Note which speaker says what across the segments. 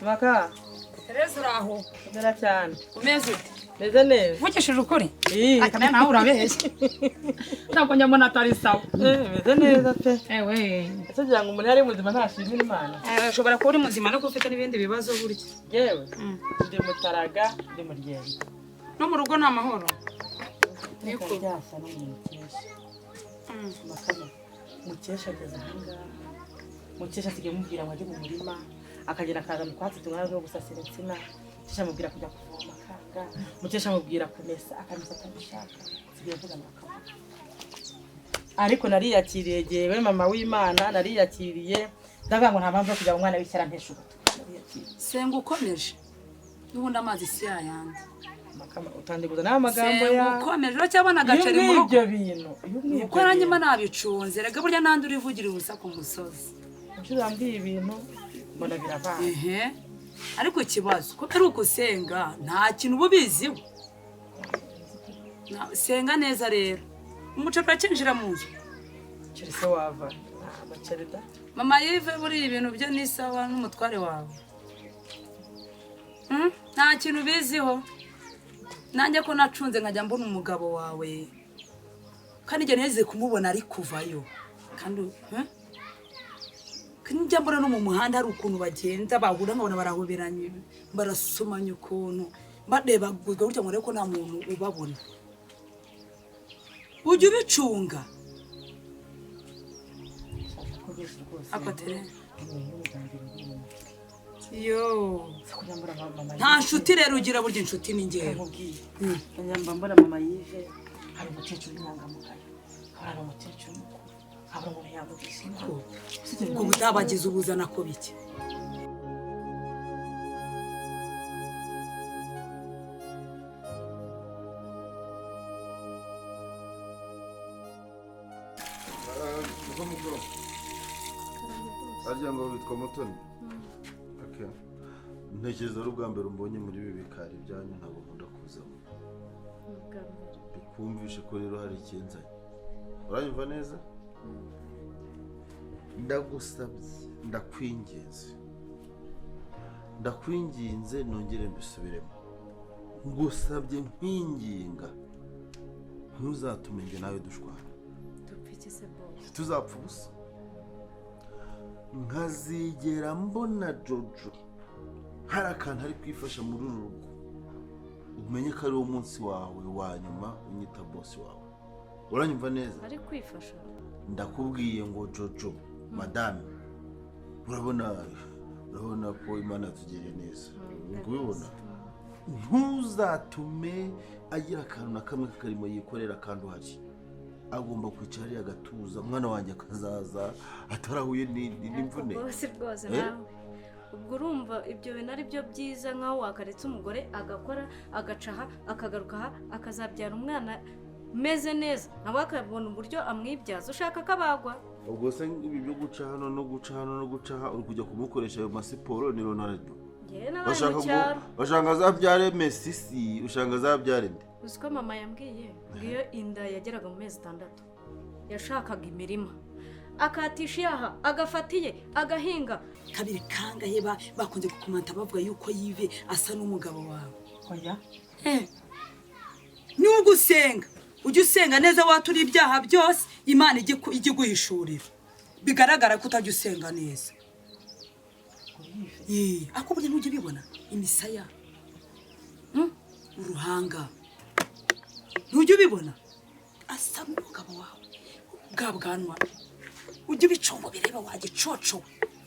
Speaker 1: Maka.
Speaker 2: Tereza uraho.
Speaker 1: Ndara cyane.
Speaker 2: Umeze ute?
Speaker 1: Meze neza.
Speaker 2: Vukishije ukuri?
Speaker 1: Akamya
Speaker 2: nawe urabeshye. Ntabwo nyamona atari sawa.
Speaker 1: Meze neza pe.
Speaker 2: Ewe.
Speaker 1: Ese kugira ngo umuntu ari muzima ntashimira Imana.
Speaker 2: Ushobora kuba uri muzima no ufite n'ibindi bibazo burya.
Speaker 1: Yewe. Ndi mutaraga, ndi muryenda.
Speaker 2: No mu rugo ni amahoro.
Speaker 1: Niko byasa no mu mukesha. Makama. Mukesha ageze ahangaha. Mukesha asigaye mubwira ngo ajye mu murima. Akagera akaza mu kwatsi tungana no gusasira insina. Mukesha amubwira kujya kuvoma akanga. Mukesha amubwira kumesa akamesa atabishaka. Sigiye mvuga makama. Ariko nariyakiriye jewe mama w'Imana nariyakiriye ndavuga ngo nta mpamvu yo kujya umwana w'ishyara ntesha ubuto.
Speaker 2: Senga ukomeje. Nubundi amazi si yayandi.
Speaker 1: Makama utandiguza n'amagambo ya.
Speaker 2: Senga ukomeje ro cyabona gaceri mu rugo.
Speaker 1: Ibyo bintu.
Speaker 2: Uko nanyima nabicunze rega burya nandi urivugira ubusa ku musozi.
Speaker 1: Nshirambye ibintu mbona birabana.
Speaker 2: Ariko ikibazo ko ari ukusenga nta kintu ububiziho. Senga neza rero. Umucapa cyinjira mu nzu.
Speaker 1: Kirise wava. Amacereda.
Speaker 2: Mama Yves buri ibintu byo ni sawa n'umutware wawe. Nta kintu biziho. Nanjye ko nacunze nkajya mbona umugabo wawe. Kandi nge neze kumubona ari kuvayo. Kandi njya mbona no mu muhanda hari ukuntu bagenda bahura nkabona barahoberanye barasomanya ukuntu badeba gutya ngo reko nta muntu ubabona. Ujye ubicunga. Apatere. Yo. Nta nshuti rero ugira burya inshuti ni ngewe.
Speaker 1: Nyamba mbona mama Yves hari umukecuru w'inyangamugayo. Hari umukecuru mukuru. Hari umuntu yavugisha ko.
Speaker 2: Ngo butabagize ubuzana ko bike.
Speaker 3: Arya ngo witwa Mutoni. Okay. Ntekereza ari ubwa mbere umbonye muri ibi bikari byanyu ntabwo nkunda kuzamo. Bikumvishe ko rero hari ikenzanye. Uranyumva neza? Ndagusabye, ndakwinginze nongere mbisubiremo. Ngusabye nkwinginga. Ntuzatume nge nawe dushwana.
Speaker 4: Dupfike se boss.
Speaker 3: Tuzapfa ubusa. Nkazigera mbona Jojo hari akantu ari kwifasha muri uru rugo umenye ko ari wo munsi wawe wa nyuma unyita boss wawe. Uranyumva neza?
Speaker 4: Ari kwifasha.
Speaker 3: Ndakubwiye ngo Jojo madame urabona ko Imana yatugiriye neza. Ngubibona ntuzatume agira akantu na kamwe karimo yikorera kandi uhari. Agomba kwicara agatuza mwana wanjye akazaza atarahuye n'imvune.
Speaker 4: Rwose nawe ubwo urumva ibyo bintu ari byo byiza nkaho wakaretse umugore agakora agacaha akagaruka aha akazabyara umwana meze neza nawe akabona uburyo amwibyaza ushaka kabagwa.
Speaker 3: Ubwo se ibi byo guca hano no guca hano no guca aha uri kujya kumukoresha ayo masiporo ni Ronaldo. Bashanga azabyare Messi si ushanga azabyare nde?
Speaker 4: Uziko mama yambwiye ngiyo inda yageraga mu mezi 6 yashakaga imirima akatisha yaha agafatiye agahinga
Speaker 2: kabiri kangaye bakunze gukomanta bavuga yuko Yive asa n'umugabo wawe.
Speaker 1: Oya.
Speaker 2: Ni ugusenga ujye usenga neza waturi ibyaha byose Imana ijye guhishurira. Bigaragara ko utajya usenga neza. Ako burya ntujye bibona imisaya. Uruhanga. Ntujye ubibona asa n'umugabo wawe bwanwa ujye ubicungo bireba wagicoco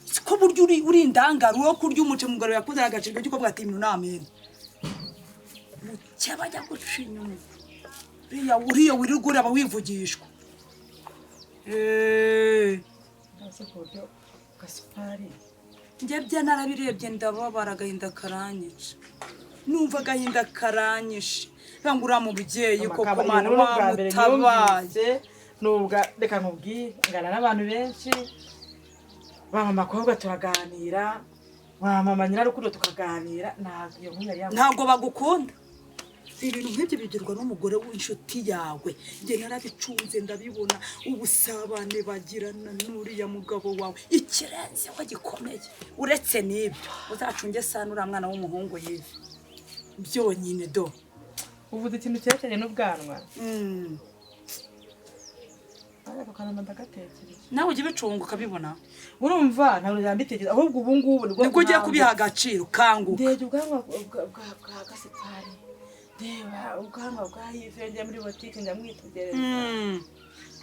Speaker 2: siko buryo uri indangaro wo kurya umuce mugaro yakuzara agacirwa cyuko bwati ibintu namene mucyabajya gucinya uriya wirugura aba wivugishwa.
Speaker 1: Gaspari
Speaker 2: njye narabirebye ndababara agahinda karanyica numva agahinda karanyishe bangura mu bugeye koko mana wamutabaye.
Speaker 1: Nubwa reka nkubwire ngana n'abantu benshi bama makobwa turaganira bama manyira rukundo tukaganira ntabwo bagukunda
Speaker 2: ibintu nk'ibyo bigirwa n'umugore w'inshuti yawe njye narabicunze ndabibona ubusabane bagirana n'uriya mugabo wawe ikirenzeho gikomeye uretse n'ibyo uzacunge sana uriya mwana w'umuhungu yive byonyine do
Speaker 1: uvuze ikintu cyerekeranye n'ubwanwa ariko kanama ndagatekereje
Speaker 2: nawe ujye ubicunga ukabibona
Speaker 1: urumva ntabwo yambitekereza ahubwo ubu ngubu
Speaker 2: nibwo ugiye kubiha agaciro kanguka
Speaker 1: ndebye ubwanwa bwa gasitari reba ubwanwa bwa yive njya muri botike njya mwitegereza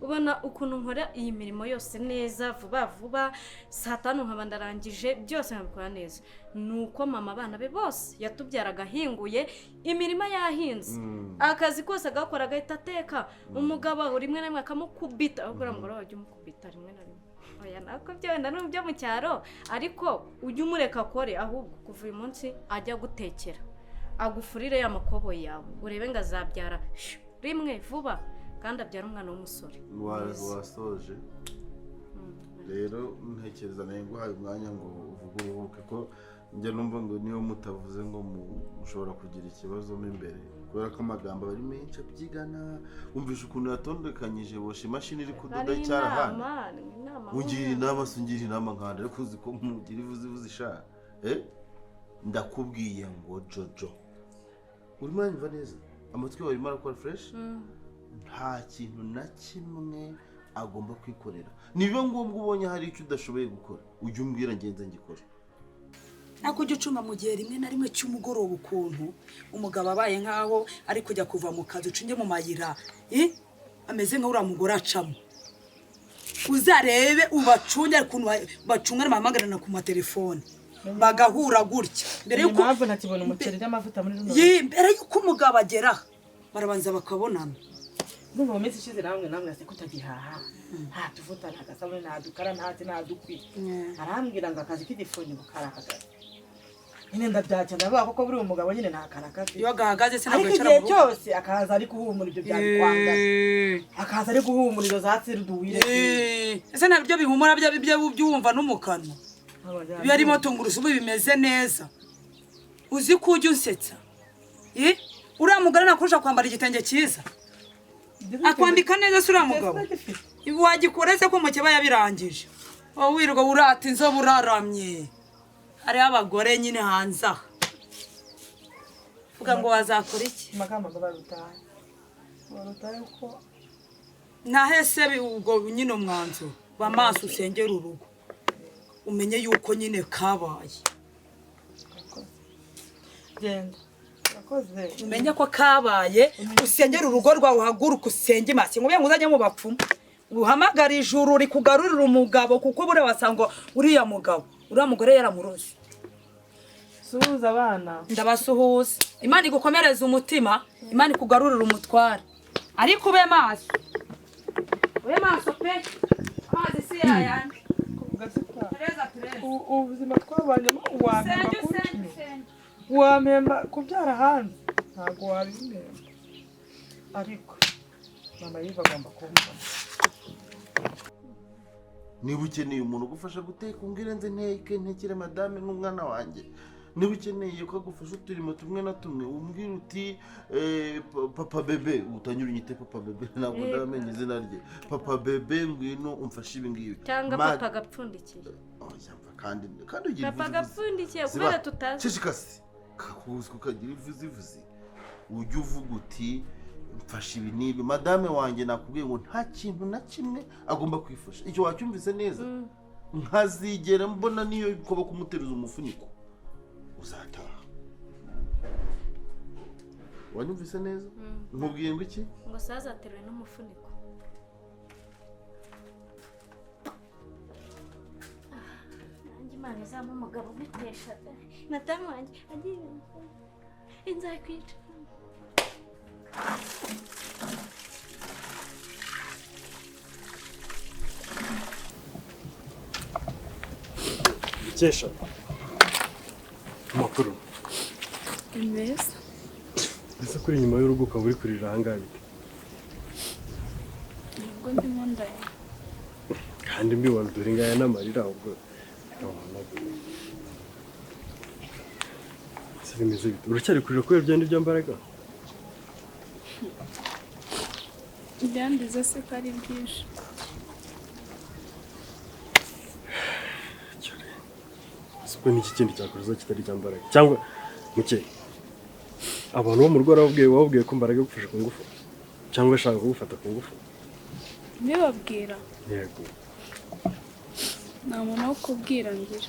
Speaker 4: ubona ukuntu nkora iyi mirimo yose neza vuba vuba saa 5 nkaba ndarangije byose nkabikora neza nuko mama abana be bose yatubyaraga ahinguye imirima yahinze akazi kose agakora agahita ateka umugabo rimwe na rimwe akamukubita ahubwo umugore wajya umukubita rimwe na rimwe oya nako byo wenda n'ubyo mu cyaro ariko ujye umureka akore ahubwo kuva uyu munsi ajya gutekera agufurire ya makobo yawe urebe ngo azabyara rimwe vuba kandi abyara umwana w'umusore
Speaker 3: wasoje rero ntekereza nawe nguhaye umwanya ngo uvuge uruhuke ko njya numva ngo niyo mutavuze ngo mushobora kugira ikibazo mo imbere kubera ko amagambo ari menshi abyigana wumvisha ukuntu yatondekanyije bosha imashini iri kudoda icyarahani ungira inama sungira inama nkanda ariko uzi ko mugira ivuze ishaka ndakubwiye ngo Jojo urimo uranyumva neza amatwi yawe arimo arakora fresh nta kintu na kimwe agomba kwikorera nibiba ngombwa ubonye hari icyo udashoboye gukora ujye umbwira ngenze ngikora
Speaker 2: nako ujye ucuma mu gihe rimwe na rimwe cy'umugoroba ukuntu umugabo abaye nkaho ari kujya kuva mu kazi ucunge mu mayira ameze nk'uriya mugore acamo uzarebe ubacunge ukuntu bacungana bahamagarana ku matelefone bagahura gutya
Speaker 1: mbere yuko mpamvu ntakibona umuceri n'amavuta muri runo
Speaker 2: mbere yuko umugabo agera barabanza bakabonana
Speaker 1: n'ubu minsi ishize namwe ase kutagihaha nta tuvuta nta gasabune nta dukara nta dukwi arambwira ngo akazi k'igifuni bukarakaga nyine ndabyacya ndavuga koko buri umugabo nyine nta karakazi
Speaker 2: iyo gahagaze se ntabwo
Speaker 1: yicara mu rugo cyose akaza ari guhumura ibyo byabikwanga akaza ari guhumura izo zatsiruduwire
Speaker 2: ese nabyo bihumura byumva n'umukano biba arimo tungurusumu bimeze neza uzi ko ujya unsetsa uriya mugore nakurusha kwambara igitenge cyiza akwambika neza se uriya mugabo wagikora se ko mu kiba yabirangije wowe wirirwa urata inzobe uraramye hariho abagore nyine hanze aha uvuga ngo wazakora iki
Speaker 1: amagambo ngo barutahe uko
Speaker 2: ntahese ubwo nyine umwanzuro bamaso usengera urugo umenye yuko nyine kabaye
Speaker 1: genda
Speaker 2: umenye ko kabaye usengera urugo rwawe uhaguruka usenge imasi ngo ngo uzajye mu bapfumu uhamagara ijuru rikugarurira umugabo kuko bure wasanga uriya mugabo uriya mugore yaramuroze
Speaker 1: suhuza abana
Speaker 2: ndabasuhuza imana igukomereza umutima imana ikugarurira umutware ariko ube maso pe amazi si yayandi
Speaker 1: ubuzima twabanyemo wamemba kubyara hanze ntabwo wabimemba ariko mama yiva agomba kumva
Speaker 3: niba ukeneye umuntu ugufasha guteka umbwire nze ntekere madame n'umwana wanjye niba ukeneye ko agufasha uturimo tumwe na tumwe umbwire uti papa bebe utanyura unyite papa bebe ntabwo ndamenye izina rye papa bebe ngwino umfashe ibi ngibi
Speaker 4: cyangwa papa gapfundikiye
Speaker 3: kandi ugira
Speaker 4: papa gapfundikiye kubera tutazi
Speaker 3: shishikasi kakuzwe ukagira ivuzi ujye uvuga uti mfashe ibi nibi madame wanjye nakubwiye ngo nta kintu na kimwe agomba kwifasha icyo wacyumvise neza nkazigera mbona niyo kuba kumuteruza umufuniko uzataha wanyumvise neza nkubwiye ngo iki
Speaker 4: ngo sazateruwe n'umufuniko nanjye imana izampa umugabo ubitesha madamu wanjye agiye inzakwica
Speaker 5: Kesha amakuru
Speaker 6: meza
Speaker 5: ese kuri nyuma y'urugo ukaba uri kurira ahangaha bite
Speaker 6: nubwo ndimo ndaya
Speaker 5: kandi mbibona dore ngaya n'amarira ubwo bimeze bite uracyari kurira kubera bya mbaraga
Speaker 6: ibyandiza se ko ari byinshi.
Speaker 5: Siko n'iki kindi cyakuruza kitari cyambaraga cyangwa muke abantu bo mu rugo wababwiye ko mbaraga gufasha ku ngufu cyangwa ashaka kugufata ku ngufu
Speaker 6: Mbibabwira
Speaker 5: yego
Speaker 6: nta muntu wo kubwira ngira.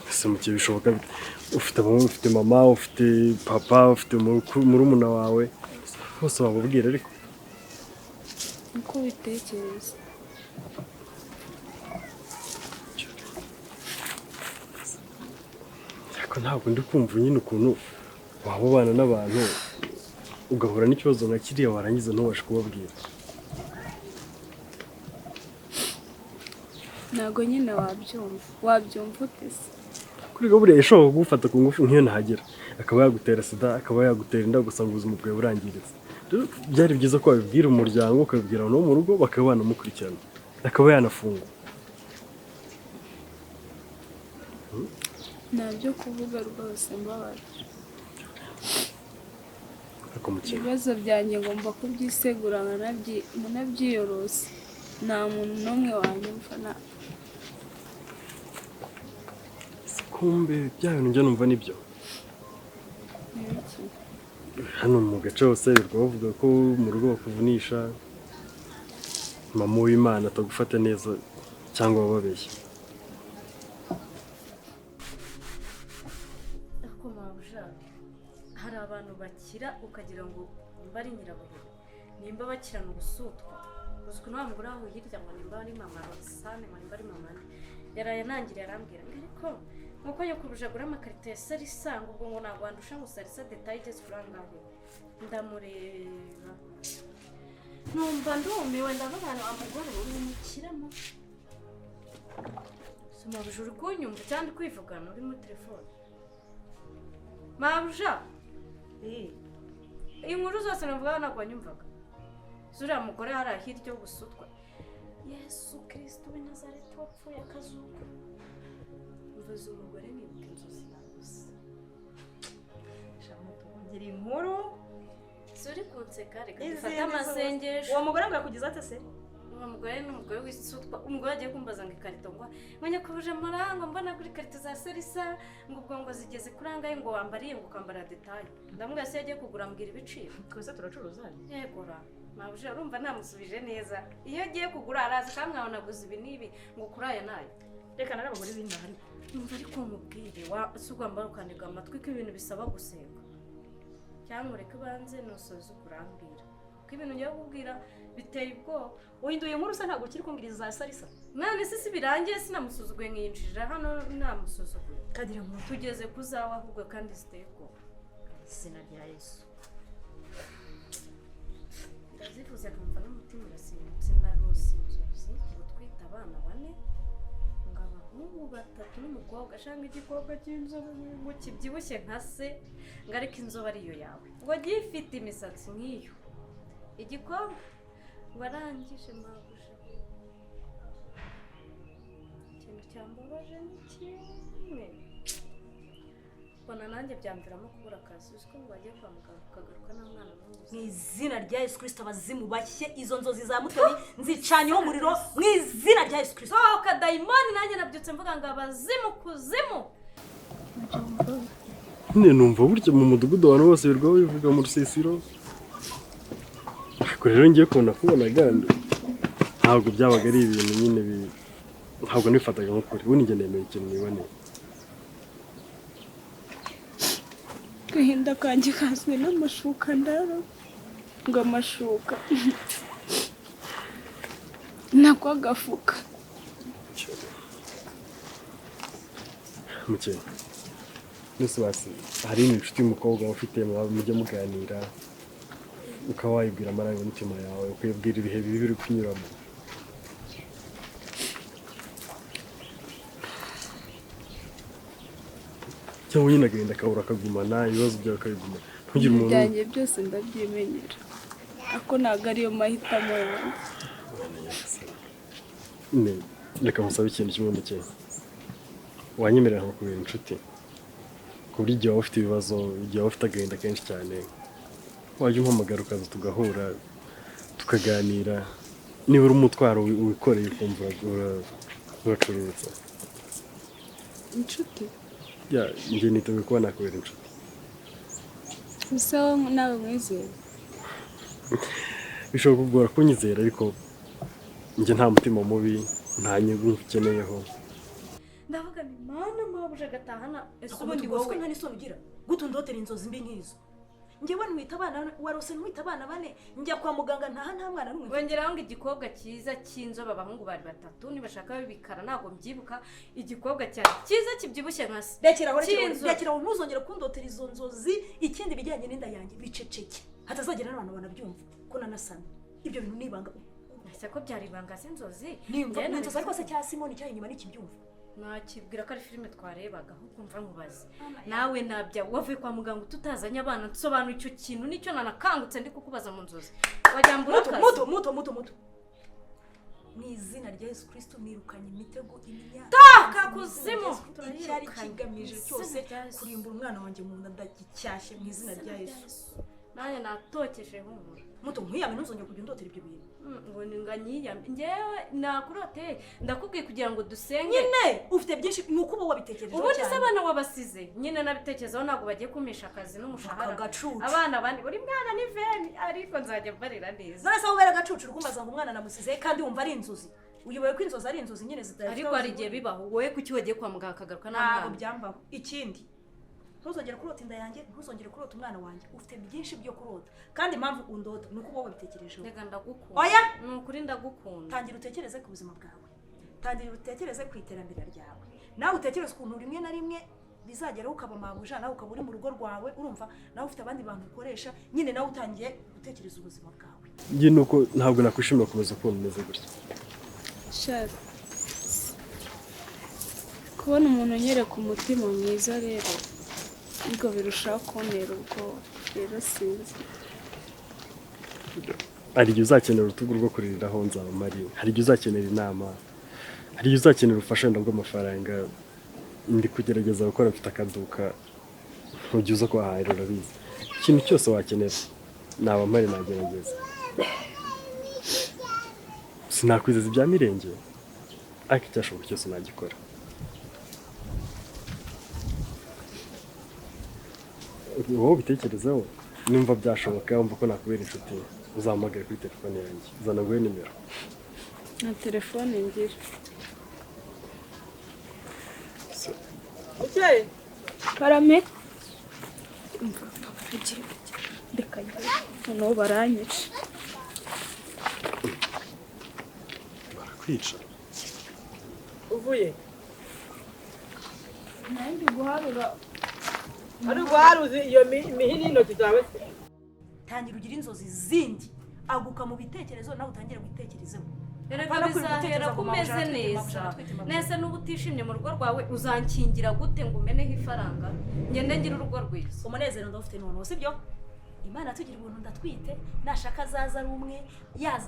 Speaker 5: ese muke bishoboka ufite mama ufite papa ufite murumuna wawe bose wababwira ariko
Speaker 6: uko bitekereza.
Speaker 5: ariko ntabwo ndi kumva nyine ukuntu waba ubana n'abantu ugahura n'ikibazo nka kiriya warangiza ntubashe kubabwira.
Speaker 6: Ntabwo nyine wabyumva ute se?
Speaker 5: kuri buriya yashobora kugufata ku ngufu nk'iyo ntahagera akaba yagutera sida akaba yagutera inda ugasanga ubuzima bwawe burangiritse. Rero byari byiza ko wabibwira umuryango ukabibwira abantu bo mu rugo bakaba banamukurikirana akaba yanafungwa.
Speaker 6: Ntabyo kuvuga rwose mbabaye. Ibibazo byanjye ngomba kubyisegura nkanabyiyorosa. Nta muntu n'umwe wanyumva
Speaker 5: kumbe bya bintu njya numva nibyo. Hano mu gace hose birirwa bavuga ko mu rugo bakuvunisha mama w'Imana atagufata neza cyangwa bababeshya.
Speaker 4: ariko mabuja hari abantu bakira ukagira ngo bari nyirabuheri nimba bakirana ubusutwa uzwi nta mugore aho hirya ngo nimba ari mama Rosane ngo nimba ari mama yaraye nangiriye arambwira ngo ariko nkuko yo kubujagura amakarito ya Salisa ngo ubwo ngo ntabwo wandusha ngo Salisa detaye igeze kuri angahe ndamureba numva ndumiwe ndavuga ngo amugore uri umukiramo mabuja uri kunyumva cyangwa kwivugana uri muri telefone mabuja inkuru zose navuga ntabwo wanyumvaga zuriya mugore hari ahirya w'ubusutwa Yesu Kristo w'i Nazareti wapfuye akazuka mvuze umugore nibuka inzozi nabuze
Speaker 1: Shamu tugira inkuru
Speaker 4: zuri kunseka reka dufate amasengesho
Speaker 1: uwo mugore ngo yakugize ate se
Speaker 4: uwo mugore ni umugore w'isutwa umugore agiye kumbaza ngo ikarito ngo nyakubuje amarango mbona kuri karito za Salisa ngo ubwo ngo zigeze kuri angahe ngo wambariye ngo ukambara detaye ndamubwira se yagiye kugura ambwira ibiciro
Speaker 1: twese turacuruza
Speaker 4: yegura mabuja urumva namusubije neza iyo agiye kugura araza kandi nkabona naguze ibi n'ibi ngo kuri aya nayo
Speaker 1: reka n'abagore b'intahari
Speaker 4: numva ariko mubwire si ugomba ukaniga amatwi ko ibintu bisaba gusenga cyangwa ureke banze nusoze kurambwira ko ibintu ngiye kukubwira biteye ubwoba
Speaker 1: uhinduye inkuru se ntabwo ukiri kumbwiriza za Salisa
Speaker 4: none se birangiye sinamusuzuguye nkiyinjira hano namusuzuguye
Speaker 1: kagira ngo
Speaker 4: tugeze kuzawa ahubwo kandi ziteye ubwoba
Speaker 1: izina rya Yesu
Speaker 4: ndazifuza kumva n'umutima urasimutse narose inzozi ngo twita abana 4 ngo abahungu 3 n'umukobwa ashanga igikobwa cy'inzobe ngo kibyibushye nka se ngo ariko inzobe ariyo yawe ngo gifite imisatsi nk'iyo igikobwa warangije mabuja ikintu cyambabaje ni kimwe bona nanjye byamviramo kubura akazi uziko ngo bagiye kwa muganga ukagaruka n'umwana
Speaker 1: mu izina rya Yesu Kristo abazimu bashye izo nzozi za Mutoni nzicanyeho umuriro mu izina rya Yesu Kristo
Speaker 4: sohoka dayimoni nanjye nabyutse mvuga ngo abazimu kuzimu
Speaker 5: nyine numva burya mu mudugudu abantu bose birirwa bivuga mu rusisiro ariko rero ngiye kubona gandi ntabwo byabaga ari ibintu nyine ntabwo nifataga nk'ukuri ubu nijye nemeye ikintu niboneye.
Speaker 6: Gahinda kanjye kazwe n'amashuka ndaro ngo amashuka nako agafuka
Speaker 5: muke nese basi hari inshuti y'umukobwa ufite mujya muganira ukaba wayibwira amarangamutima yawe ukayibwira ibihe bibi biri kunyuramo cyangwa nyine agenda akabura akagumana ibibazo byawe akabigumana ntugire umuntu
Speaker 6: byanjye byose ndabyimenyera ako ntabwo ariyo mahitamo yanjye
Speaker 5: reka musabe ikintu kimwe mukeye wanyemerera nkakubera inshuti ku buryo igihe waba ufite ibibazo igihe waba ufite agahinda kenshi cyane wajya umpamagara ukaza tugahura tukaganira niba uri umutwaro wikoreye ukumva uracururutsa.
Speaker 6: inshuti
Speaker 5: njye niteguye kuba nakubera inshuti.
Speaker 6: gusa wowe nawe mwizeye
Speaker 5: bishobora kugora kunyizera ariko njye nta mutima mubi nta nyungu ukeneyeho.
Speaker 4: ndavuga ni mana mabuje agatahana ese
Speaker 2: ubundi
Speaker 4: ubundi
Speaker 2: wowe
Speaker 4: wowe
Speaker 2: nta n'isoni ugira gute undotera inzozi mbi nk'izo njyewe nwita abana warose nwita abana bane njya kwa muganga nta mwana n'umwe
Speaker 4: wongeraho ngo igikobwa cyiza cy'inzobe abahungu bari batatu nibashaka bibikara ntabwo mbyibuka igikobwa cyane cyiza kibyibushye nka se
Speaker 2: rekeraho ntuzongere kundotera izo nzozi ikindi bijyanye n'inda yanjye biceceke hatazagera n'abantu banabyumva ko nanasana ibyo bintu nibanga
Speaker 4: ese ko byari ibanga z'inzozi
Speaker 2: nimva inzozi ariko se cya Simoni cyari inyuma n'ikibyumva
Speaker 4: nakibwira ko ari filime twarebaga ahubwo mva nkubaze nawe nabya wavuye kwa muganga tutazanye abana nsobanura icyo kintu nicyo nanakangutse ndi kukubaza mu nzozi wajyambura akazi
Speaker 2: muto mu izina rya Yesu Kristo nirukanye imitego imyaka
Speaker 4: taka kuzimu
Speaker 2: icyari kigamije cyose kurimbura umwana wanjye mu nda ndagicyashye mu izina rya Yesu
Speaker 4: nanjye natokeje humura
Speaker 2: muto nkiyame ntuzongere kujya undotera ibyo bintu
Speaker 4: ngo nganyiyame njyewe nakuroteye ndakubwiye kugira ngo dusenge
Speaker 2: nyine ufite byinshi nuko uba wabitekerejeho cyane
Speaker 4: ubundi se abana wabasize nyine nabitekerezaho ntabwo bagiye kumisha akazi n'umushahara abana bandi buri mwana ni veni ariko nzajya mbarira neza
Speaker 2: none se aho ubera agacucu urukumbaza ngo umwana namusize kandi wumva ari inzozi uyoboye ko inzozi ari inzozi nyine zidafite
Speaker 4: ariko hari igihe bibaho wowe kuki wagiye kwa muganga akagaruka
Speaker 2: ntabwo byambaho ikindi ntuzongere kurota inda yanjye ntuzongere kurota umwana wanjye ufite byinshi byo kurota kandi impamvu undota ni uko wowe wabitekerejeho
Speaker 4: reka ndagukunda
Speaker 2: oya
Speaker 4: ni ukuri ndagukunda
Speaker 2: tangira utekereze ku buzima bwawe tangira utekereze ku iterambere ryawe nawe utekereze ukuntu rimwe na rimwe bizageraho ukaba mabuja nawe ukaba uri mu rugo rwawe urumva nawe ufite abandi bantu ukoresha nyine nawe utangiye gutekereza ubuzima bwawe
Speaker 5: njye nuko ntabwo nakwishimira kubaza ukuntu umeze gutya
Speaker 6: shaka kubona umuntu unyereka umutima mwiza rero ubwo birushaho kuntera ubwoba rero sinzi
Speaker 5: hari igihe uzakenera urutugu rwo kuririraho nzaba mpari hari igihe uzakenera inama hari igihe uzakenera ubufasha wenda bw'amafaranga ndi kugerageza gukora mfite akaduka ntujya uza kuhahahira urabizi ikintu cyose wakenera naba mpari nagerageza sinakwizeza ibya mirenge ariko icyashoboka cyose nagikora wowe ubitekerezaho nimba byashoboka wumva ko nakubera inshuti uzahamagare kuri telefone yanjye zana nguhe nimero
Speaker 6: na telefone ngira
Speaker 2: ukeye
Speaker 6: parame reka noneho baranyica
Speaker 5: barakwica
Speaker 1: uvuye
Speaker 6: nanjye guharura
Speaker 1: ari guharuzi iyo mihini y'intoki zawe se
Speaker 2: tangira ugira inzozi zindi aguka mu bitekerezo nawe utangire witekerezeho
Speaker 4: erega bizahera ko umeze neza nese n'ubu utishimye mu rugo rwawe uzankingira gute ngo umeneho ifaranga ngende ngira urugo rwiza
Speaker 2: umunezero ndawufite noneho sibyo imana tugira ubuntu ndatwite nashaka azaza ari umwe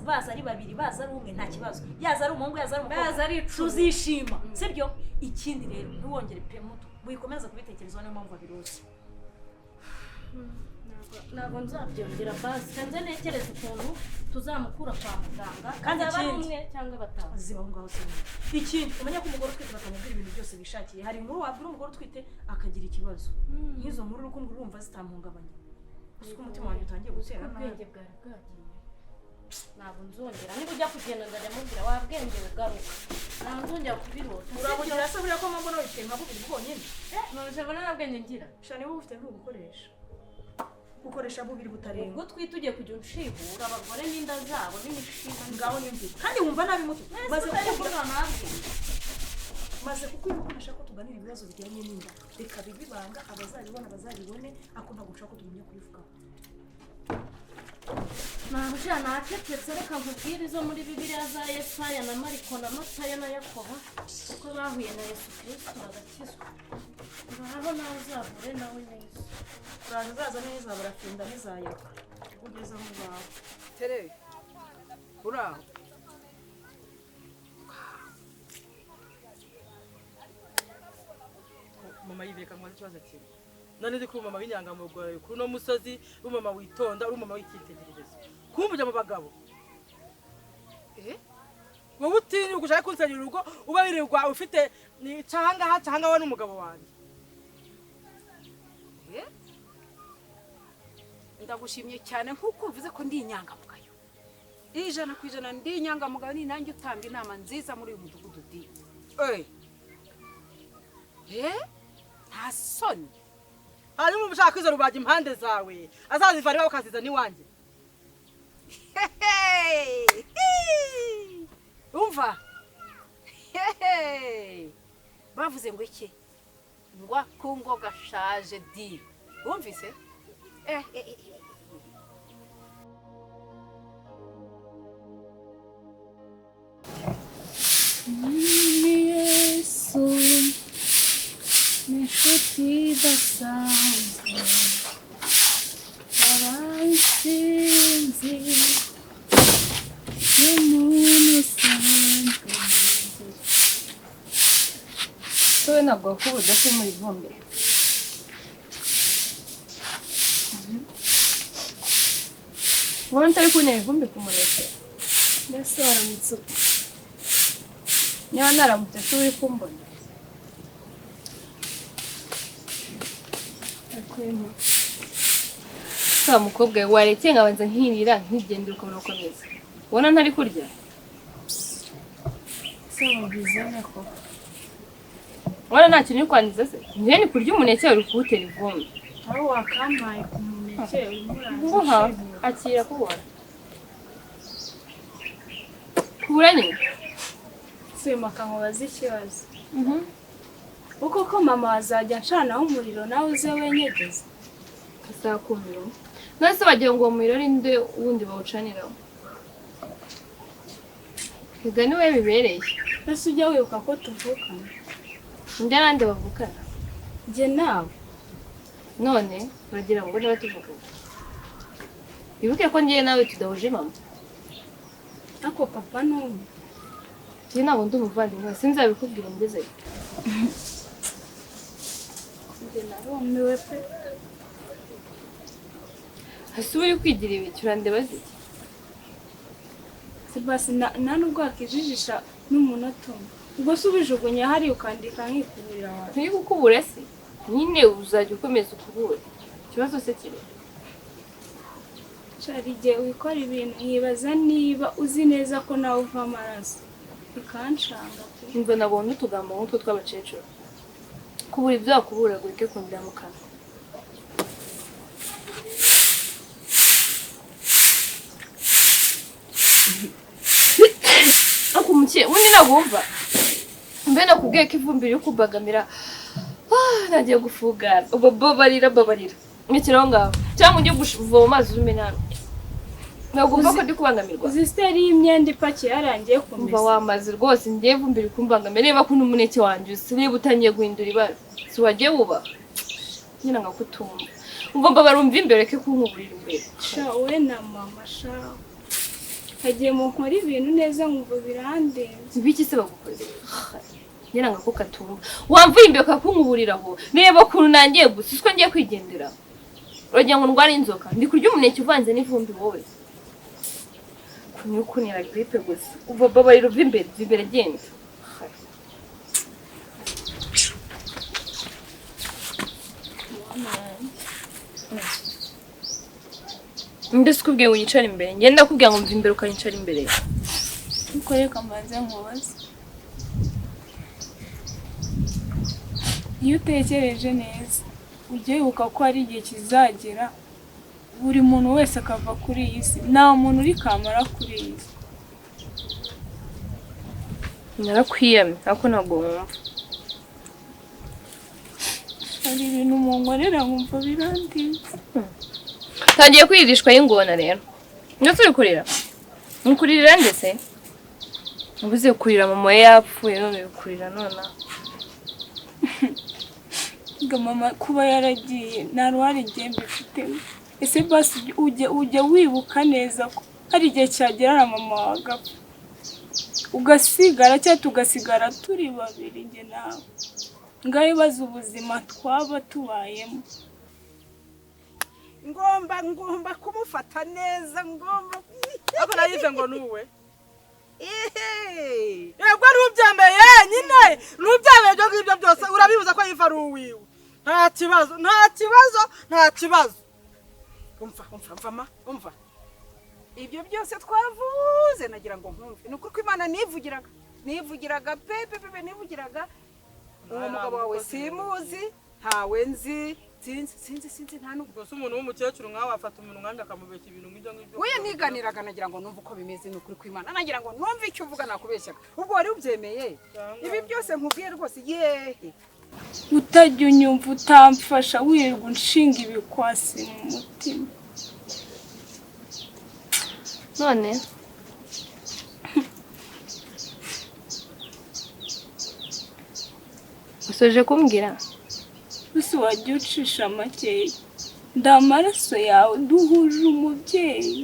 Speaker 2: baza ari babiri baza ari umwe nta kibazo yaza ari umuhungu yaza ari umukobwa
Speaker 4: baza ari icumi
Speaker 2: tuzishima sibyo ikindi rero ntiwongere pe muto wikomeza kubitekerezaho niyo mpamvu babirose
Speaker 4: ntabwo nzabyongera basi kanze ntekereza ukuntu tuzamukura kwa muganga
Speaker 2: kandi
Speaker 4: azaba ari umwe cyangwa batanu
Speaker 2: zibaho ngaho se ikindi umenya ko umugore utwite bakamubwira ibintu byose bishakiye hari inkuru wabwira umugore utwite akagira ikibazo nk'izo nkuru urukundo urumva zitamuhungabanya gusa umutima wanjye utangiye gutera
Speaker 4: ubwenge bwari bwagiye ntabwo nzongera niba ujya kugenda ndajya mubwira wa bwenge bugaruka ntabwo nzongera kubirota
Speaker 2: urabugera se buriya ko mpamvu nawe bifite nka bubiri bwonyine
Speaker 4: ntabwo mbona nta bwenge ngira
Speaker 2: sha niba ufite ntubukoresha gukoresha bubiri butarenga
Speaker 4: ubwo twite ugiye kujya unshibura abagore n'inda zabo n'imishinga
Speaker 2: ngaho nyumvira kandi wumva nabi muto maze kukwibukana nashaka ko tuganira ibibazo bijyanye n'inda reka bibibanga abazabibona bazabibone akumva gushaka ko tumenya kubivugaho
Speaker 4: ntabwo nacecetse reka nkubwire izo muri bibiliya za Yesaya na Mariko na Matayo na Yakobo kuko bahuye na Yesu Kristo bagakizwa ngaho nawe uzavure nawe neza
Speaker 2: uraza uzaza neza barafinda ntizayaka ugeze aho ngaho
Speaker 1: tere uraho mama yibeka ngo ikibazo kimwe none ndi kuba mama w'inyangamugayo kuri no musozi uri mama witonda uri mama w'icyitegererezo kumbuja mu bagabo wowe utinya ugushaka kunsenyera urugo uba wirirwa ufite ni canga we n'umugabo wanjye
Speaker 2: ndagushimye cyane nkuko uvuze ko ndi inyangamugayo 100% ndi inyangamugayo ni nanjye utanga inama nziza muri uyu mudugudu di nta soni
Speaker 1: hanyuma umushaka izo rubaga impande zawe azazivariho ukaziza n'iwanjye
Speaker 2: umva bavuze ngo iki ngwa kungo gashaje di wumvise
Speaker 6: Yesu nishuti dasanzwe aransinzi umuntu usanzwe
Speaker 4: wowe ntabwo wakuba udase muri vumbi wowe ntari kuntera ivumbi ku muneke
Speaker 6: mbese waramutse
Speaker 4: niba naramutse se uri kumbona wa mukobwa we warekeye nkabanza nkirira nkigendera ukabona ukomeza ubona ntari kurya
Speaker 6: se wabizane ko
Speaker 4: ubona nta kintu uri kwangiza se njyewe ni kurya umuneke uri kuwutera ivumbi
Speaker 6: aho wakampaye ku muneke
Speaker 4: nguha akira kubona kubura nyine
Speaker 6: sima kankubaza ikibazo uko ko mama azajya nshanaho umuriro nawe uze wenyegeze
Speaker 4: azakumiro nase bagira ngo uwo muriro ari nde wundi bawucaniraho higa niwe bibereye
Speaker 6: ese ujya wibuka ko tuvukana
Speaker 4: nde nande bavukana
Speaker 6: njye nawe
Speaker 4: none uragira ngo niba tuvukana wibuke ko ngiye nawe tudahuje mama
Speaker 6: ako papa n'umwe
Speaker 4: njye ntabwo ndi umuvandimwe sinzabikubwira ngezeyo
Speaker 6: njye narumiwe pe
Speaker 4: hasi uri kwigira ibiki urandeba ziki
Speaker 6: sibasi nta nubwo wakijijisha n'umunota umwe ubwo se ubijugunya hari ukandika nkikubirira wawe
Speaker 4: nturi gukubura se nyine uzajya ukomeza ukubura ikibazo se kiri
Speaker 6: shari igihe wikora ibintu nkibaza niba uzi neza ko nawe uva amaraso bikanshanga pe
Speaker 4: umva nabonye utugambo nk'utwo tw'abakecuru kubura ibyo wakubura ngo ureke kundira mu kanwa ako mukiye ubundi ntabwo wumva mbe nakubwiye ko ivumbi riri kubagamira nagiye gufugara ubwo babarira mwikiraho ngaho cyangwa ujye kuvoma amazi uzumena hano ntabwo umva ko ndi kubangamirwa
Speaker 6: uzi siteri y'imyenda ipakiye yarangiye
Speaker 4: umva
Speaker 6: kumesa
Speaker 4: wamaze rwose ngiye ivumbi riri kumbangamira reba ko n'umuneke wanjye usa niba utangiye guhindura ibara si wagiye wubaha nyine nka kutumva umva mbabarumva imbere reke kunkuburira imbere
Speaker 6: sha we na mama sha hagiye mu nkora ibintu neza nkumva birandenze
Speaker 4: ibiki se bagukoze nyine nka ko katumva wamvuye imbere kakunkuburiraho reba ukuntu nangiye gusa siko ngiye kwigendera uragira ngo ndware inzoka ndi kurya umuneke uvanze n'ivumbi wowe kunywa ukunira gripe gusa uva babarira uva imbere genda mbese ukubwiye ngo unyicare imbere ngenda ndakubwira ngo mva imbere ukanyicara imbere
Speaker 6: ariko reka mbanze nkubaze iyo utekereje neza ujya wibuka ko hari igihe kizagera buri muntu wese akava kuri iyi si nta muntu uri kamara kuri iyi si
Speaker 4: narakwiyamye ariko ntabwo wumva
Speaker 6: hari ibintu munkorera nkumva birandinze
Speaker 4: ntagiye kwirishwa y'ingona rero ndetse uri kurira mukuririra ndetse ubuze kurira mama we yapfuye none uri kurira nonaha
Speaker 6: ngo mama kuba yaragiye nta ruhare igihe mbifitemo ese basi ujya wibuka neza ko hari igihe cyagera na mama wawe agapfa ugasigara cyangwa tugasigara turi babiri njye nawe ngaho ibaze ubuzima twaba tubayemo
Speaker 2: ngomba kumufata neza ngomba
Speaker 1: ariko nayize ngo nuwe
Speaker 2: yego rubyemeye nyine rubyemeye byo ngibyo byose urabibuza ko yifa ari uwiwe nta kibazo umva ibyo byose twavuze nagira ngo nkumve ni ukuri ko Imana nivugiraga pepe nivugiraga uwo mugabo wawe simuzi ntawe nzi sinzi nta nubwo
Speaker 1: gusa umuntu w'umukecuru nkawe afata umuntu nkanje akamubeshya ibintu nk'ibyo
Speaker 2: we niganiraga nagira ngo numve uko bimeze ni ukuri ko Imana nagira ngo numve icyo uvuga nakubeshyaga ubwo wari ubyemeye ibi byose nkubwiye rwose yehe
Speaker 6: utajya unyumva utamfasha wirirwa unshinga ibikwasi mu mutima
Speaker 4: none usoje kumbwira
Speaker 6: gusa wajya ucisha makeya ndi amaraso yawe duhuje umubyeyi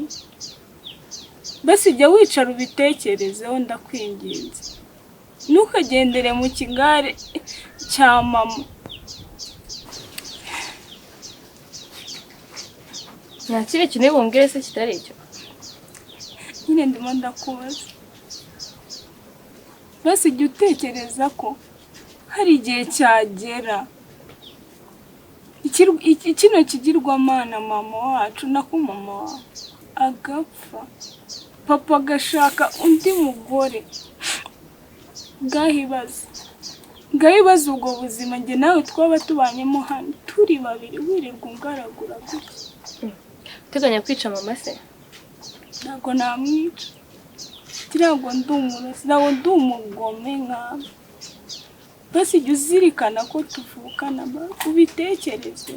Speaker 6: basi jya wicara ubitekerezeho ndakwinginze ntukagendere mu kigare cya mama
Speaker 4: nta kindi kintu bumbwire se kitari icyo
Speaker 6: nyine ndimo ndakubaza basi jya utekereza ko hari igihe cyagera kino kigirwamana mama wacu nako mama wawe agapfa papa agashaka undi mugore bwahibaza ubwo buzima njye nawe twaba tubanyemo hano turi babiri wirirwa ungaragura gutya
Speaker 4: uteganya kwica mama se
Speaker 6: ntabwo namwica ntabwo ndi umurozi ntabwo ndi umugome nkawe basi jya uzirikana ko tuvukana ubitekereze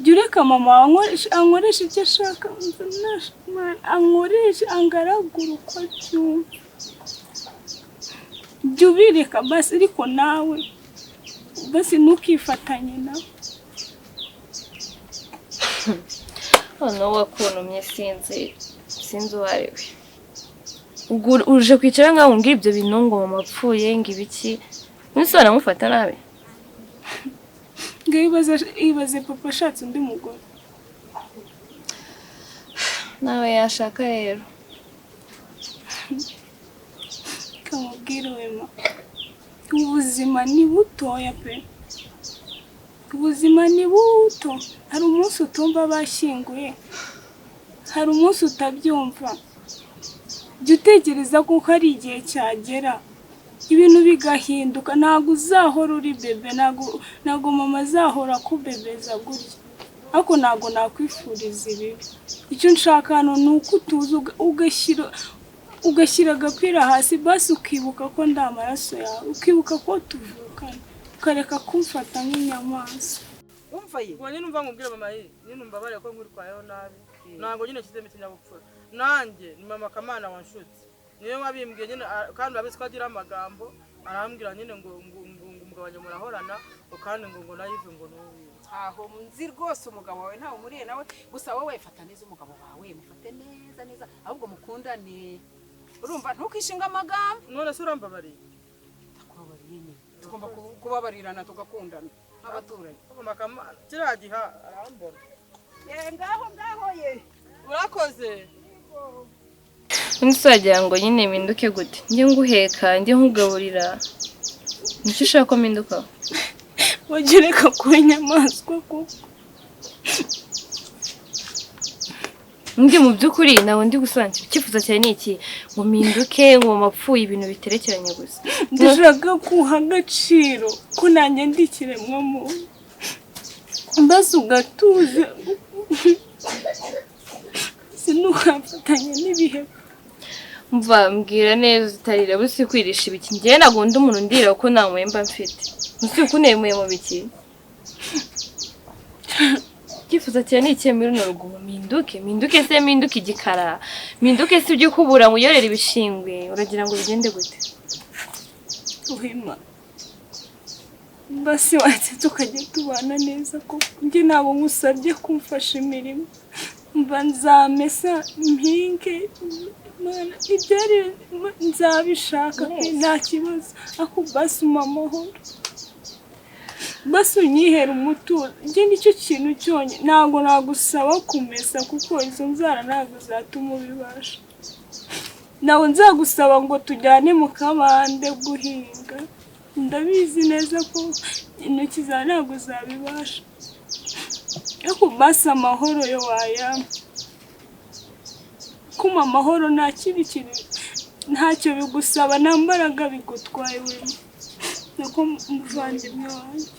Speaker 6: jya ureka mama ankoresha icyo ashaka ankoresha angaragura uko abyumva jya ubireka basi ariko nawe basi ntukifatanye nawe
Speaker 4: noneho wakuntumye sinzi uwo ari we ubwo uje kwicara nkaho umbwira ibyo bintu ngo mama apfuye ngo ibiki mwese baramufata nabi
Speaker 6: ngo ibaze papa ashatse undi mugore
Speaker 4: nawe yashaka rero
Speaker 6: kamubwire wema ubuzima ni butoya pe ubuzima ni buto hari umunsi utumva bashyinguye hari umunsi utabyumva jya utekereza ko hari igihe cyagera ibintu bigahinduka ntabwo uzahora uri bebe ntabwo mama azahora akubebeza gutya ariko ntabwo nakwifuriza ibibi icyo nshaka hano ni uko utuza ugashyira agapira hasi basi ukibuka ko ndi amaraso yawe ukibuka ko tuvukana ukareka kumfata nk'inyamaswa
Speaker 2: umva ye
Speaker 1: ubwo nyine umva nkubwire mama ye nyine umbabarire ko nkwirwayeho nabi ntabwo nyine kizeme kinyabupfura nanjye ni mama Kamana wanshutse niyo wabimbwiye nyine kandi urabizi ko agira amagambo arambwira nyine ngo umugabanye murahorana kandi ngo nayive ngo n'uwiwe
Speaker 2: aho nzi rwose umugabo wawe ntawe umuriye nawe gusa wowe fata neza umugabo wawe mufate neza ahubwo mukundane urumva ntukishinga amagambo
Speaker 1: none se urambabariye
Speaker 2: ndakubabariye nyine tugomba kubabarirana tugakundana nk'abaturanyi
Speaker 1: mama Kamana kiriya giha arambona
Speaker 2: ngaho ye
Speaker 1: urakoze
Speaker 4: undi wagira ngo nyine mpinduke gute njye nguheka njye nkugaburira nicyo ushaka ko mpinduka
Speaker 6: wajya ureka kuba inyamaswa kuko
Speaker 4: ndi mu by'ukuri ntabwo ndi gusobanukirwa icyifuzo cyane ni iki ngo mpinduke ngo mapfuye ibintu biterekeranye gusa
Speaker 6: ndashaka kuha agaciro ko nanjye ndi ikiremwamuntu mbese ugatuza sinukafatanya n'ibihe
Speaker 4: mva mbwira neza utarira busi kwirisha ibiki njyewe ntabwo ndi umuntu ndira kuko nta muhemba mfite musi ukunemuye mu biki icyifuzo cyane ni ikihe muri runo rugo mpinduke se mpinduke igikara mpinduke se ujye kubura ngo uyorere ibishingwe uragira ngo bigende gute
Speaker 6: uhema basi wacu tukajya tubana neza kuko njye ntabwo ngusabye kumfasha imirimo mba nzamesa mpinge ibyari nzabishaka nta kibazo ako basi umpa amahoro basi unyihera umutuzo njye nicyo kintu cyonyine ntabwo nagusaba kumesa kuko izo nzara ntabwo zatuma ubibasha nawe nzagusaba ngo tujyane mu kabande guhinga ndabizi neza ko intoki zawe ntabwo zabibasha ariko basi amahoro yo wayampa kuma amahoro nta kibi kintu ntacyo bigusaba nta mbaraga bigutwaye wema nuko muvandimwe wanjye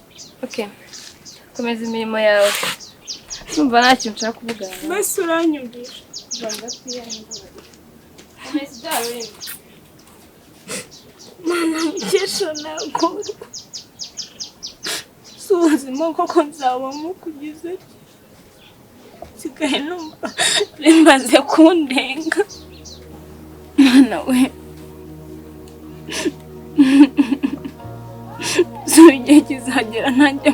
Speaker 4: komeza imirimo yawe numva nta kintu nshaka kuvugana
Speaker 6: mbese uranyumvisha mana mukesha nagorwa si ubuzima koko nzabamo kugeza nsigaye numva bimaze kundenga mwana we si igihe kizagera ntajya